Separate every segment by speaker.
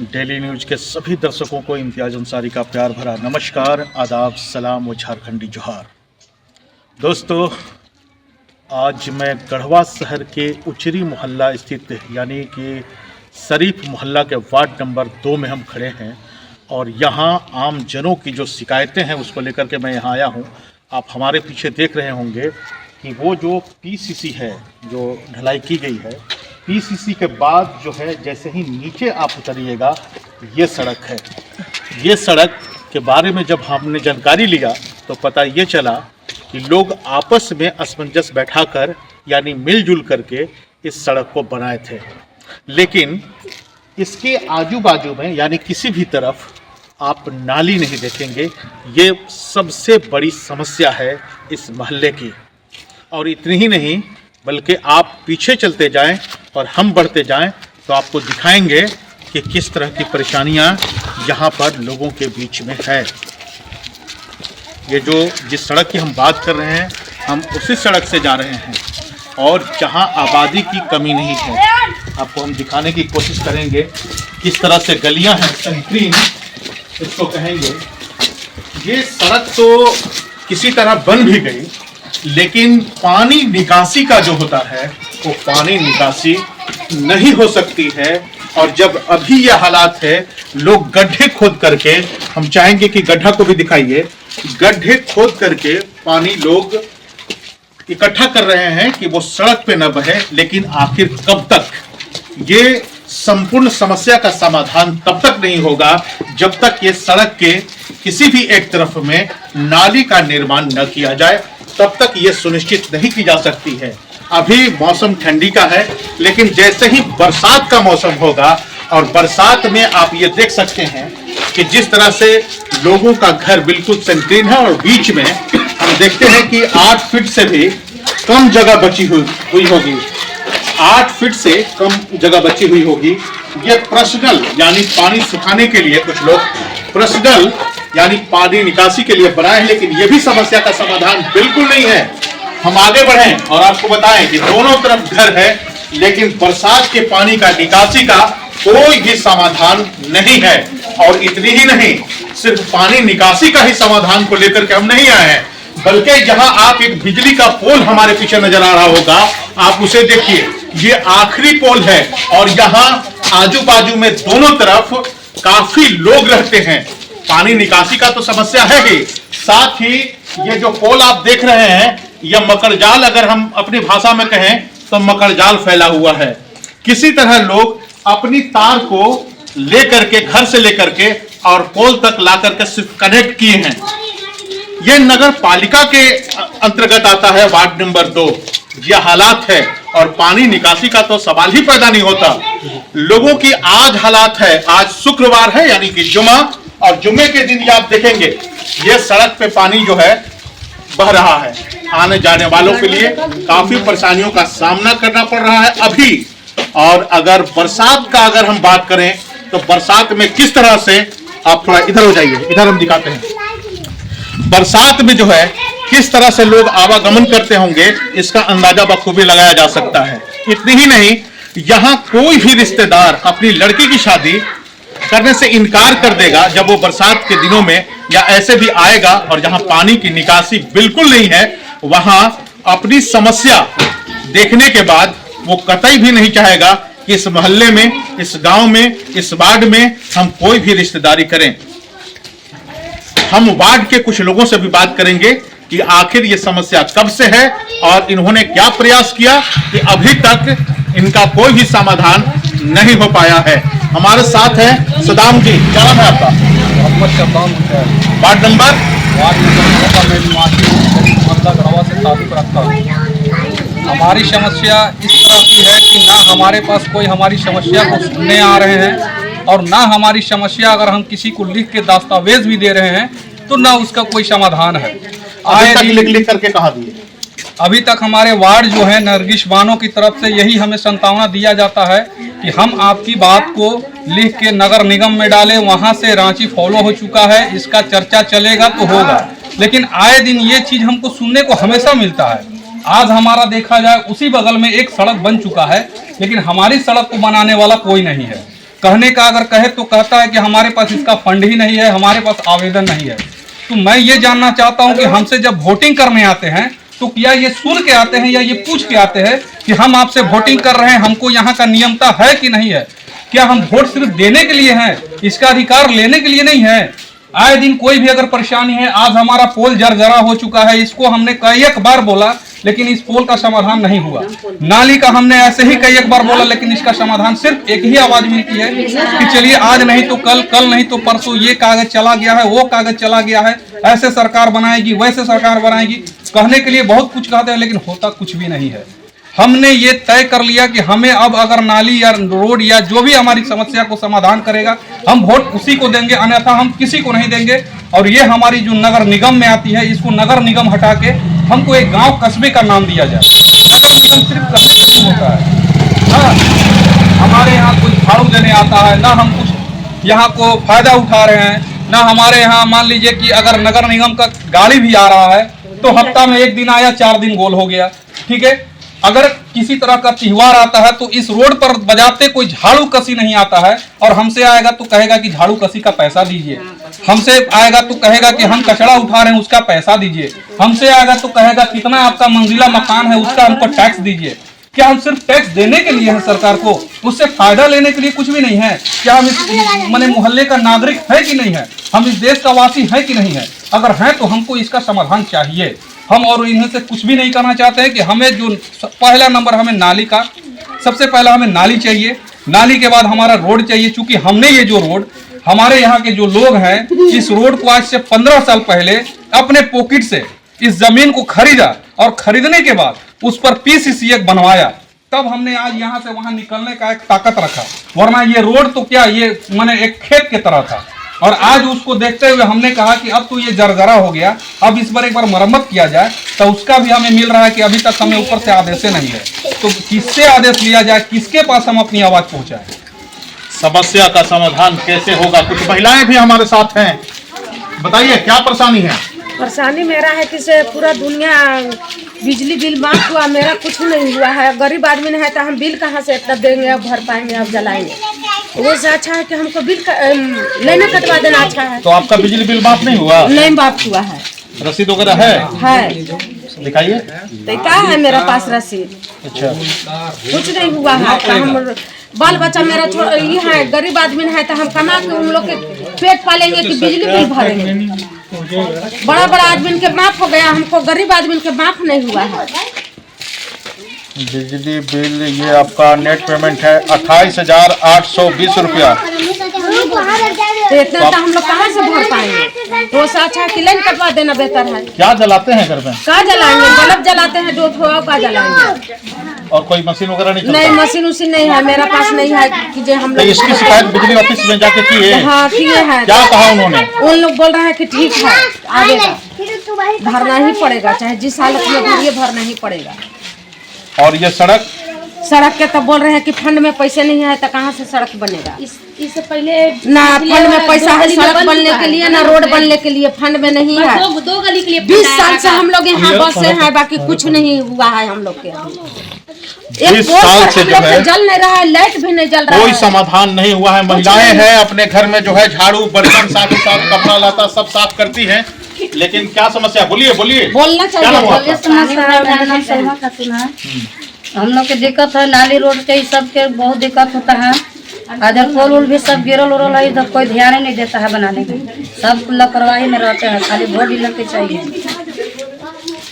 Speaker 1: Daily news के सभी दर्शकों को इम्तियाज अंसारी का प्यार भरा नमस्कार, आदाब, सलाम व झारखंडी जोहार। दोस्तों, आज मैं गढ़वा शहर के उचरी मोहल्ला स्थित यानी कि शरीफ मोहल्ला के वार्ड नंबर 2 में हम खड़े हैं और यहाँ आम जनों की जो शिकायतें हैं उसको लेकर के मैं यहाँ आया हूँ। आप हमारे पीछे देख रहे होंगे कि वो जो पीसीसी है जो ढलाई की गई है, पीसीसी के बाद जो है जैसे ही नीचे आप उतरिएगा ये सड़क है। ये सड़क के बारे में जब हमने जानकारी लिया तो पता ये चला कि लोग आपस में असमंजस बैठाकर यानी मिलजुल करके इस सड़क को बनाए थे, लेकिन इसके आजू बाजू में यानी किसी भी तरफ आप नाली नहीं देखेंगे। ये सबसे बड़ी समस्या है इस मोहल्ले की। और इतनी ही नहीं बल्कि आप पीछे चलते जाएं और हम बढ़ते जाएं तो आपको दिखाएंगे कि किस तरह की परेशानियां यहाँ पर लोगों के बीच में है। ये जो जिस सड़क की हम बात कर रहे हैं, हम उसी सड़क से जा रहे हैं और जहाँ आबादी की कमी नहीं है। आपको हम दिखाने की कोशिश करेंगे किस तरह से गलियाँ हैं, संकीर्ण इसको कहेंगे। ये सड़क तो किसी तरह बन भी गई, लेकिन पानी निकासी का जो होता है वो पानी निकासी नहीं हो सकती है। और जब अभी ये हालात है, लोग गड्ढे खोद करके, हम चाहेंगे कि गड्ढा को भी दिखाइए, गड्ढे खोद करके पानी लोग इकट्ठा कर रहे हैं कि वो सड़क पे न बहे। लेकिन आखिर कब तक? ये संपूर्ण समस्या का समाधान तब तक नहीं होगा जब तक ये सड़क के किसी भी एक तरफ में नाली का निर्माण न किया जाए, तब तक ये सुनिश्चित नहीं की जा सकती है। अभी मौसम ठंडी का है, लेकिन जैसे ही बरसात का मौसम होगा, और बरसात में आप ये देख सकते हैं कि जिस तरह से लोगों का घर बिल्कुल संकीर्ण है और बीच में हम देखते हैं कि 8 फीट से भी कम जगह बची हुई होगी। 8 फीट से कम जगह बची हुई होगी। ये पर्सनल यानी पानी सुखाने के लिए कुछ लोग पर्सनल यानी पानी निकासी के लिए बनाए हैं, लेकिन ये भी समस्या का समाधान बिल्कुल नहीं है। हम आगे बढ़ें और आपको बताएं कि दोनों तरफ घर है, लेकिन बरसात के पानी का निकासी का कोई भी समाधान नहीं है। और इतनी ही नहीं, सिर्फ पानी निकासी का ही समाधान को लेकर के हम नहीं आए हैं, बल्कि जहां आप एक बिजली का पोल हमारे पीछे नजर आ रहा होगा, आप उसे देखिए, ये आखिरी पोल है और यहाँ आजू बाजू में दोनों तरफ काफी लोग रहते हैं। पानी निकासी का तो समस्या है ही, साथ ही ये जो पोल आप देख रहे हैं, यह मकड़जाल, अगर हम अपनी भाषा में कहें तो मकड़जाल फैला हुआ है। किसी तरह लोग अपनी तार को लेकर के, घर से लेकर के और पोल तक ला करके सिर्फ कनेक्ट किए हैं। यह नगर पालिका के अंतर्गत आता है, वार्ड नंबर 2। यह हालात है और पानी निकासी का तो सवाल ही पैदा नहीं होता। लोगों की आज हालात है, आज शुक्रवार है यानी कि जुमा, और जुमे के दिन ये आप देखेंगे ये सड़क पे पानी जो है बह रहा है। आने जाने वालों के लिए काफी परेशानियों का सामना करना पड़ रहा है अभी। और अगर बरसात का अगर हम बात करें तो बरसात में किस तरह से, आप थोड़ा इधर हो जाइए, इधर हम दिखाते हैं। बरसात में जो है किस तरह से लोग आवागमन करते होंगे, इसका अंदाजा बखूबी लगाया जा सकता है। इतनी ही नहीं, यहाँ कोई भी रिश्तेदार अपनी लड़की की शादी करने से इनकार कर देगा जब वो बरसात के दिनों में या ऐसे भी आएगा और जहां पानी की निकासी बिल्कुल नहीं है, वहां अपनी समस्या देखने के बाद वो कतई भी नहीं चाहेगा कि इस मोहल्ले में, इस गांव में, इस वार्ड में हम कोई भी रिश्तेदारी करें। हम वार्ड के कुछ लोगों से भी बात करेंगे कि आखिर ये समस्या कब से है और इन्होंने क्या प्रयास किया कि अभी तक इनका कोई भी समाधान नहीं हो पाया है। हमारे साथ है सदाम जी, क्या नाम है आपका?
Speaker 2: मोहम्मद शब्बान है।
Speaker 1: वार्ड नंबर
Speaker 2: गढ़वा से ताल्लुक रखता हूँ। हमारी समस्या इस तरह की है कि ना हमारे पास कोई हमारी समस्या को सुनने आ रहे हैं, और ना हमारी समस्या अगर हम किसी को लिख के दस्तावेज भी दे रहे हैं तो ना उसका कोई समाधान है।
Speaker 1: लिख करके कहा दिए?
Speaker 2: अभी तक हमारे वार्ड जो है नरगिस बानो की तरफ से यही हमें संतावना दिया जाता है कि हम आपकी बात को लिख के नगर निगम में डालें, वहां से रांची फॉलो हो चुका है, इसका चर्चा चलेगा तो होगा। लेकिन आए दिन ये चीज हमको सुनने को हमेशा मिलता है। आज हमारा देखा जाए उसी बगल में एक सड़क बन चुका है, लेकिन हमारी सड़क को बनाने वाला कोई नहीं है। कहने का अगर कहे तो कहता है कि हमारे पास इसका फंड ही नहीं है, हमारे पास आवेदन नहीं है। तो मैं ये जानना चाहता हूं कि हमसे जब वोटिंग करने आते हैं तो क्या ये सुन के आते हैं या ये पूछ के आते हैं कि हम आपसे वोटिंग कर रहे हैं, हमको यहाँ का नियमता है कि नहीं है? क्या हम वोट सिर्फ देने के लिए हैं, इसका अधिकार लेने के लिए नहीं है? आए दिन कोई भी अगर परेशानी है, आज हमारा पोल जर्जरा हो चुका है, इसको हमने कई एक बार बोला लेकिन इस पोल का समाधान नहीं हुआ। नाली का हमने ऐसे ही कई एक बार बोला लेकिन इसका समाधान सिर्फ एक ही आवाज मिलती है कि चलिए आज नहीं तो कल, कल नहीं तो परसों, ये कागज चला गया है, वो कागज चला गया है, ऐसे सरकार बनाएगी, वैसे सरकार बनाएगी। कहने के लिए बहुत कुछ कहते हैं लेकिन होता कुछ भी नहीं है। हमने ये तय कर लिया कि हमें अब अगर नाली या रोड या जो भी हमारी समस्या को समाधान करेगा हम वोट उसी को देंगे, अन्यथा हम किसी को नहीं देंगे। और ये हमारी जो नगर निगम में आती है, इसको नगर निगम हटा के हमको एक गांव कस्बे का नाम दिया जाए। नगर निगम सिर्फ कहने का नहीं होता है। हाँ, हमारे यहाँ कोई झाड़ू देने आता है, ना हम कुछ यहाँ को फायदा उठा रहे हैं, ना हमारे यहाँ मान लीजिए कि अगर नगर निगम का गाड़ी भी आ रहा है तो हफ्ता में एक दिन आया, 4 दिन गोल हो गया। ठीक है, अगर किसी तरह का त्योहार आता है तो इस रोड पर बजाते कोई झाड़ू कसी नहीं आता है, और हमसे आएगा तो कहेगा कि झाड़ू कसी का पैसा दीजिए, हमसे आएगा तो कहेगा कि हम कचरा उठा रहे हैं उसका पैसा दीजिए, हमसे आएगा तो कहेगा कितना आपका मंजिला मकान है उसका हमको टैक्स दीजिए। क्या हम सिर्फ टैक्स देने के लिए हैं सरकार को, उससे फायदा लेने के लिए कुछ भी नहीं है? क्या हम इस माने मोहल्ले का नागरिक है कि नहीं है? हम इस देश का वासी है कि नहीं है? अगर है तो हमको इसका समाधान चाहिए। हम और इन्हें से कुछ भी नहीं करना चाहते हैं कि हमें जो पहला नंबर हमें नाली का, सबसे पहला हमें नाली चाहिए, नाली के बाद हमारा रोड चाहिए। चूंकि हमने ये जो रोड, हमारे यहाँ के जो लोग हैं, इस रोड को आज से 15 साल पहले अपने पॉकेट से इस जमीन को खरीदा और खरीदने के बाद उस पर PCC बनवाया, तब हमने आज यहाँ से वहां निकलने का एक ताकत रखा। वरना ये रोड तो क्या, ये माने एक खेत की तरह था। और आज उसको देखते हुए हमने कहा कि अब तो ये जर्जरा हो गया, अब इस पर एक बार मरम्मत किया जाए। तो उसका भी हमें मिल रहा है कि अभी तक हमें ऊपर से आदेश नहीं है। तो किससे आदेश लिया जाए, किसके पास हम अपनी आवाज पहुंचाएं?
Speaker 1: समस्या का समाधान कैसे होगा? कुछ महिलाएं भी हमारे साथ हैं, बताइए क्या परेशानी है?
Speaker 3: परेशानी मेरा है कि से पूरा दुनिया बिजली बिल माफ हुआ, मेरा कुछ नहीं हुआ है। गरीब आदमी है तो हम बिल कहाँ से इतना देंगे, अब भर पाएंगे, अब जलाएंगे। वो से अच्छा है कि हमको बिल लेना कटवा देना अच्छा है।
Speaker 1: तो आपका बिजली बिल माफ नहीं हुआ?
Speaker 3: नहीं माफ हुआ है।
Speaker 1: रसीद वगैरह है? दिखाइए।
Speaker 3: तो क्या है मेरा पास रसीद?
Speaker 1: अच्छा,
Speaker 3: कुछ नहीं हुआ है। तो हम बाल बच्चा मेरा ये है, गरीब आदमी है तो हम कमा के उन लोग के पेट पालेंगे कि बिजली बिल भरेंगे? बड़ा बड़ा आदमी के माफ हो गया, हमको गरीब आदमी के माफ नहीं हुआ है।
Speaker 1: बिजली बिल ये आपका नेट पेमेंट है 28,820 रुपया।
Speaker 3: तो इतना तो हम लोग कहाँ से भर पाएंगे? तो उससे अच्छा है कि लाइन कटवा देना बेहतर है।
Speaker 1: क्या जलाते हैं घर में?
Speaker 3: क्या जलाएंगे? बल्ब जलाते हैं, दो थोड़ा का जलाएंगे।
Speaker 1: और कोई मशीन वगैरह नहीं चलता?
Speaker 3: नहीं, मशीन उसीन नहीं है मेरा पास, नहीं है कि जो हम
Speaker 1: तो
Speaker 3: लोग।
Speaker 1: इसकी शिकायत बिजली ऑफिस में जाके की है?
Speaker 3: हाँ किए हैं।
Speaker 1: क्या कहा उन्होंने?
Speaker 3: उन लोग बोल रहे हैं कि ठीक है, आवेगा, भरना ही पड़ेगा, चाहे जिस हालत में भरिए भरना ही पड़ेगा।
Speaker 1: और ये सड़क
Speaker 3: के तो बोल रहे हैं कि फंड में पैसे नहीं है तो कहाँ से सड़क बनेगा?
Speaker 4: इससे पहले
Speaker 3: ना फंड में पैसा है सड़क बनने के लिए, ना रोड बनने के लिए, फंड में नहीं है।
Speaker 4: दो गली के लिए
Speaker 3: 20 साल से हम लोग यहाँ बसे हैं, बाकी कुछ नहीं हुआ है हम लोग के।
Speaker 1: 20 साल से जो है
Speaker 3: जल नहीं रहा है, लाइट भी नहीं जल रहा है,
Speaker 1: कोई समाधान नहीं हुआ है। महिलाएं हैं अपने घर में जो है झाड़ू बर्तन साथ ही साथ कपड़ा लाता सब साफ करती हैं, लेकिन क्या समस्या? बोलिए बोलिए,
Speaker 3: बोलना
Speaker 1: क्या नाम हुआ आपका?
Speaker 4: मेरा नाम सलमा खातून है। हम लोग के दिक्कत है, नाली रोड के सब के बहुत दिक्कत होता है। अगर पोल उल भी सब गिरल उरल है, इधर कोई ध्यान ही नहीं देता है बनाने की, सब लापरवाही में रहते हैं, खाली वोट डिलर के चाहिए।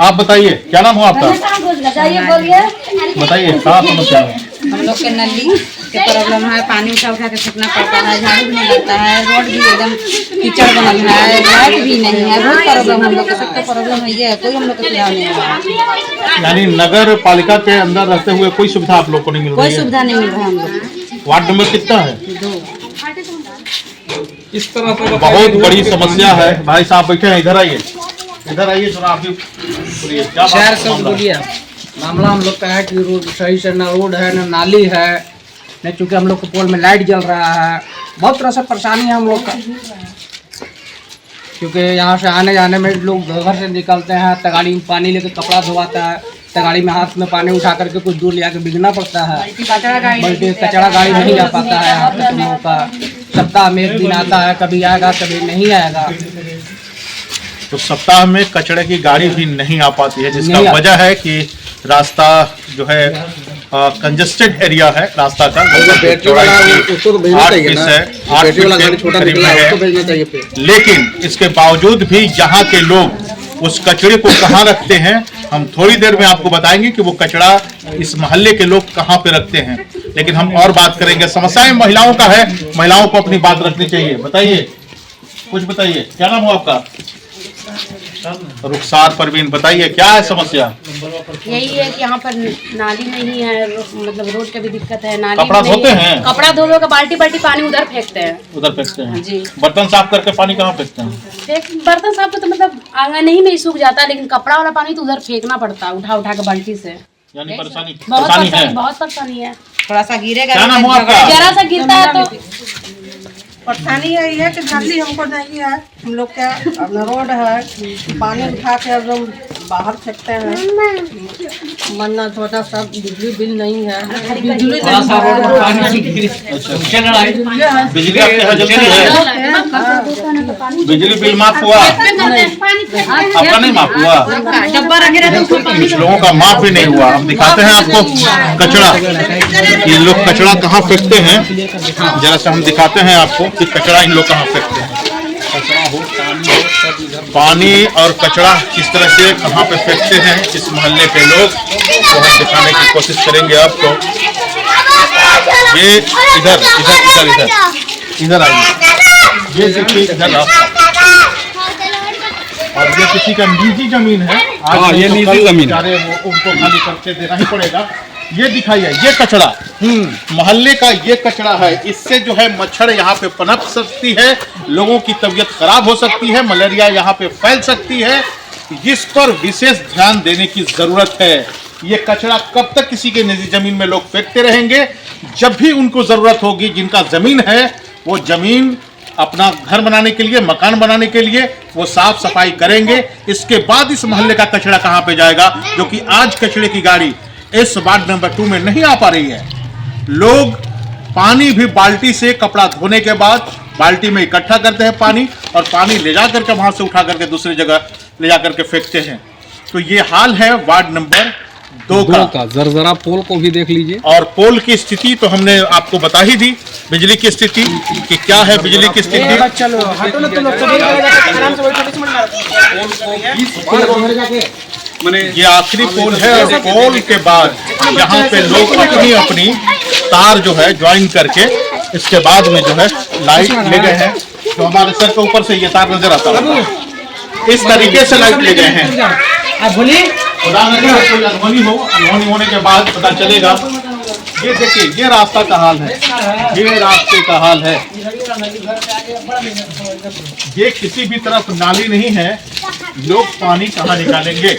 Speaker 1: आप बताइए क्या नाम हुआ आपका?
Speaker 4: बोलिए,
Speaker 1: बताइए क्या समस्या है?
Speaker 4: हम लोग के नली के प्रॉब्लम है, पानी उठा उठा के फेंकना पड़ता है, झाड़ू भी नहीं लगता है, रोड भी एकदम कीचड़ बनल है, लाइट भी नहीं है, बहुत प्रॉब्लम हम लोग के, सबका प्रॉब्लम है ये, कोई हम लोग को सुझाव नहीं है।
Speaker 1: यानी नगर पालिका के अंदर रहते हुए कोई सुविधा आप लोग को नहीं मिल रही
Speaker 4: कोई
Speaker 1: है?
Speaker 4: सुविधा नहीं मिल रहा है हम लोग।
Speaker 1: वार्ड नंबर कितना है?
Speaker 4: 2।
Speaker 2: इस तरह से
Speaker 1: बहुत बड़ी समस्या है। भाई साहब बैठे हैं, इधर आइए, इधर आइए जरा, आप भी बोलिए क्या बात
Speaker 5: शहर
Speaker 1: है?
Speaker 5: से बोलिए। मामला हम लोग का है कि रोड सही से ना रोड है ना नाली है, नहीं चूँकि हम लोग को पोल में लाइट जल रहा है, बहुत तरह से परेशानी है हम लोग का। क्योंकि यहाँ से आने जाने में लोग घर से निकलते हैं तो गाड़ी में पानी लेकर कपड़ा धोवाता है, तो गाड़ी में हाथ में पानी उठा करके कुछ दूर ले आके बिगना पड़ता है। बल्कि कचरा गाड़ी नहीं आ पाता है यहाँ पे। तुम लोगों का सप्ताह में एक दिन आता है, कभी आएगा कभी नहीं आएगा।
Speaker 1: तो सप्ताह में कचरे की गाड़ी भी नहीं आ पाती है, जिसका वजह है कि रास्ता जो है कंजेस्टेड एरिया है। रास्ता का चौड़ाई 8 फीट है, 8 फीट के करीब है। लेकिन इसके बावजूद भी यहाँ के लोग उस कचरे को कहाँ रखते हैं, हम थोड़ी देर में आपको बताएंगे कि वो कचरा इस मोहल्ले के लोग कहाँ पे रखते हैं। लेकिन हम और बात करेंगे। समस्याएं महिलाओं का है, महिलाओं को अपनी बात रखनी चाहिए। बताइए, कुछ बताइए, क्या नाम हो आपका? रुखसार परवीन, बताइए क्या है समस्या?
Speaker 6: यही है कि यहाँ पर नाली नहीं है, मतलब रोड का भी दिक्कत है। नाली
Speaker 1: कपड़ा धोते हैं?
Speaker 6: कपड़ा धोने का बाल्टी पानी उधर फेंकते हैं।
Speaker 1: उधर फेंकते हैं
Speaker 6: जी।
Speaker 1: बर्तन साफ करके पानी कहाँ फेंकते हैं?
Speaker 6: बर्तन साफ तो मतलब आंगन ही में ही सूख जाता है, लेकिन कपड़ा वाला पानी तो उधर फेंकना पड़ता है उठा के बाल्टी से।
Speaker 1: यानी परेशानी
Speaker 6: बहुत
Speaker 1: है।
Speaker 6: बहुत परेशानी है।
Speaker 3: थोड़ा सा गिरेगा,
Speaker 1: क्या नाम हो आपका?
Speaker 6: जरा सा गिरता है तो
Speaker 3: परेशानी यही है कि जल्दी हमको नहीं है। हम लोग का अपना रोड है, पानी उठा के एकदम बाहर फेंकते हैं। मन्ना छोटा सा बिजली बिल नहीं है। बिजली
Speaker 1: बिजली आपके यहाँ जल्दी है? बिजली बिल माफ हुआ? आपका नहीं माफ हुआ? कुछ लोगों का माफ भी नहीं हुआ। हम दिखाते हैं आपको कचरा, ये लोग कचरा कहाँ फेंकते हैं। जरा सा हम दिखाते हैं आपको कि कचरा इन लोग कहाँ फेंकते हैं। पानी और कचरा किस तरह से कहाँ पे फेंकते हैं इस मोहल्ले के लोग, तो हम दिखाने की कोशिश करेंगे आपको। ये इधर इधर इधर इधर इधर आइए। ये देखिए इधर रास्ता, और ये किसी का निजी जमीन है। आज
Speaker 2: ये निजी जमीन है,
Speaker 1: वो उनको खाली करके देना ही पड़ेगा। ये दिखाइए, ये कचरा मोहल्ले का ये कचरा है। इससे जो है मच्छर यहाँ पे पनप सकती है, लोगों की तबीयत खराब हो सकती है, मलेरिया यहाँ पे फैल सकती है। इस पर विशेष ध्यान देने की जरूरत है। ये कचरा कब तक किसी के निजी जमीन में लोग फेंकते रहेंगे? जब भी उनको जरूरत होगी, जिनका जमीन है वो जमीन अपना घर बनाने के लिए, मकान बनाने के लिए वो साफ सफाई करेंगे। इसके बाद इस मोहल्ले का कचरा कहाँ पे जाएगा, जो कि आज कचरे की गाड़ी इस वार्ड नंबर 2 में नहीं आ पा रही है। लोग पानी भी बाल्टी से, कपड़ा धोने के बाद बाल्टी में इकट्ठा करते हैं पानी, और पानी ले जा करके वहां से उठा करके दूसरी जगह ले जा करके फेंकते हैं। तो ये हाल है वार्ड नंबर 2 का।
Speaker 2: जरा पोल को भी देख लीजिए।
Speaker 1: और पोल की स्थिति तो हमने आपको बता ही दी, बिजली की स्थिति कि क्या है। बिजली की स्थिति ये आखिरी पोल है, और पोल के बाद यहाँ पे लोग अपनी अपनी तार जो है ज्वाइन करके इसके बाद में जो है लाइट ले गए हैं। तो हमारे सर के ऊपर से ये तार नजर आता है, इस तरीके से लाइट ले गए हैं।
Speaker 5: आप बोलिए,
Speaker 1: खुदा न करे कोई अनहोनी हो, अनहोनी होने के बाद पता चलेगा। ये देखिए, ये रास्ता का हाल है, ये रास्ते का हाल है। ये किसी भी तरफ नाली नहीं है, लोग पानी कहाँ निकालेंगे?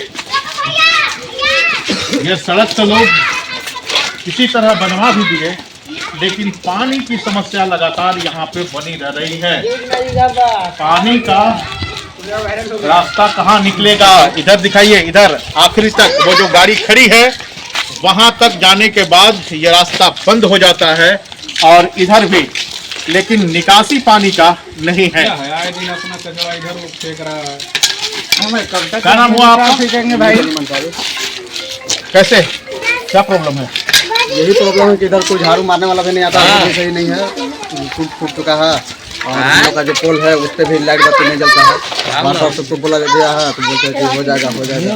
Speaker 1: ये सड़क तो लोग किसी तरह बनवा भी दिए, लेकिन पानी की समस्या लगातार यहाँ पे बनी रह रही है। पानी का रास्ता कहाँ निकलेगा? इधर दिखाइए, इधर आखिरी तक वो जो गाड़ी खड़ी है वहां तक जाने के बाद ये रास्ता बंद हो जाता है, और इधर भी, लेकिन निकासी पानी का नहीं है।
Speaker 2: आए दिन अपना कचरा इधर फेंक रहा है।
Speaker 1: क्या नाम हुआ आपका?
Speaker 5: भाई
Speaker 1: कैसे, क्या प्रॉब्लम है?
Speaker 5: यही प्रॉब्लम है कि इधर कोई झाड़ू मारने वाला भी नहीं आता है, सही नहीं है, टूट चुका है। और हम लोग का जो पोल है उस पर भी लाइट बत्ती नहीं जलता है। बार बार सबको बोला गया है तो बोलते हैं कि हो जाएगा हो जाएगा।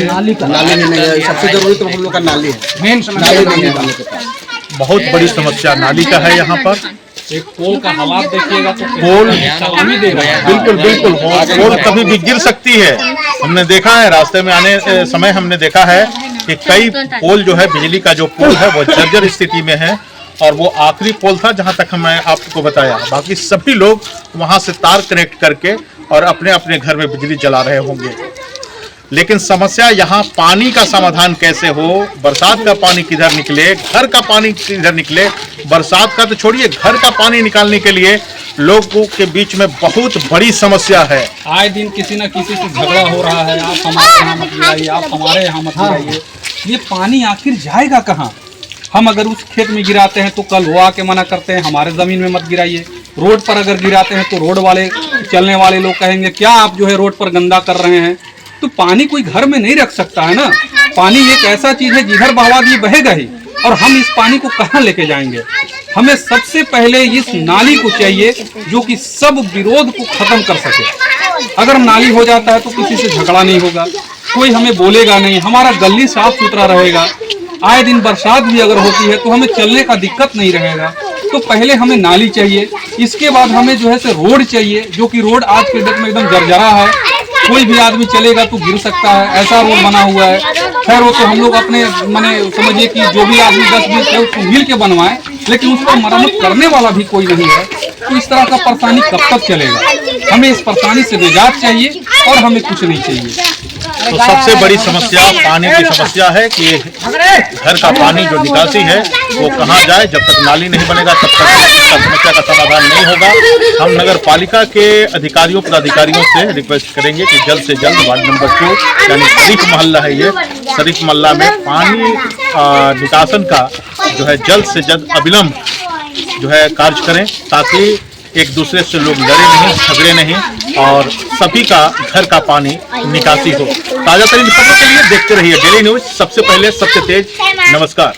Speaker 5: नाली नहीं है, सबसे जरूरी तो हम लोग का नाली है, मेन नाली नहीं है हम लोग के पास।
Speaker 1: बहुत बड़ी समस्या नाली का है यहाँ पर।
Speaker 2: एक पोल का हालात देखिएगा तो
Speaker 1: पोल
Speaker 2: सलामी दे रहा है।
Speaker 1: बिल्कुल बिल्कुल, पोल कभी भी गिर सकती है। हमने देखा है, रास्ते में आने समय हमने देखा है कि कई पोल जो है, बिजली का जो पोल है वो जर्जर स्थिति में है, और वो आखिरी पोल था जहां तक मैं आपको बताया। बाकी सभी लोग वहां से तार कनेक्ट करके और अपने अपने घर में बिजली जला रहे होंगे। लेकिन समस्या यहाँ पानी का समाधान कैसे हो? बरसात का पानी किधर निकले, घर का पानी किधर निकले? बरसात का तो छोड़िए, घर का पानी निकालने के लिए लोगों के बीच में बहुत बड़ी समस्या है।
Speaker 2: आए दिन किसी न किसी से झगड़ा हो रहा है, आप हमारे यहाँ मत गिराइए, आप हमारे यहाँ मत गिराइए। ये पानी आखिर जाएगा कहाँ? हम अगर उस खेत में गिराते हैं तो कल वो आके मना करते हैं हमारे ज़मीन में मत गिराइए। रोड पर अगर गिराते हैं तो रोड वाले, चलने वाले लोग कहेंगे क्या आप जो है रोड पर गंदा कर रहे हैं। तो पानी कोई घर में नहीं रख सकता है ना। पानी एक ऐसा चीज़ है जिधर बहावा ये बहेगा ही, और हम इस पानी को कहाँ लेके जाएंगे। हमें सबसे पहले इस नाली को चाहिए जो कि सब विरोध को खत्म कर सके। अगर नाली हो जाता है तो किसी से झगड़ा नहीं होगा, कोई हमें बोलेगा नहीं, हमारा गली साफ सुथरा रहेगा। आए दिन बरसात भी अगर होती है तो हमें चलने का दिक्कत नहीं रहेगा। तो पहले हमें नाली चाहिए, इसके बाद हमें जो है से रोड चाहिए, जो कि रोड आज के डेट में एकदम जर्जरा है, कोई भी आदमी चलेगा तो गिर सकता है, ऐसा रोड बना हुआ है। खैर वो तो हम लोग अपने माने समझिए कि जो भी आदमी 10-20 है उसको मिल के बनवाए, लेकिन उस पर मरम्मत करने वाला भी कोई नहीं है। तो इस तरह का परेशानी कब तक चलेगा? हमें इस परेशानी से निजात चाहिए और हमें कुछ नहीं चाहिए।
Speaker 1: तो सबसे बड़ी समस्या पानी की समस्या है कि घर का पानी जो निकासी है वो कहाँ जाए। जब तक नाली नहीं बनेगा तब तक इसका समस्या का समाधान नहीं होगा। हम नगर पालिका के अधिकारियों पदाधिकारियों से रिक्वेस्ट करेंगे कि जल्द से जल्द वार्ड नंबर 2 यानी शरीफ मोहल्ला है, ये शरीफ मोहल्ला में पानी निकासन का जो है जल्द से जल्द अविलंब जो है कार्य करें, ताकि एक दूसरे से लोग लड़े नहीं, झगड़े नहीं और सभी का घर का पानी निकासी हो। ताजा तरीन खबरों के लिए देखते रहिए डेली न्यूज, सबसे पहले सबसे तेज। नमस्कार।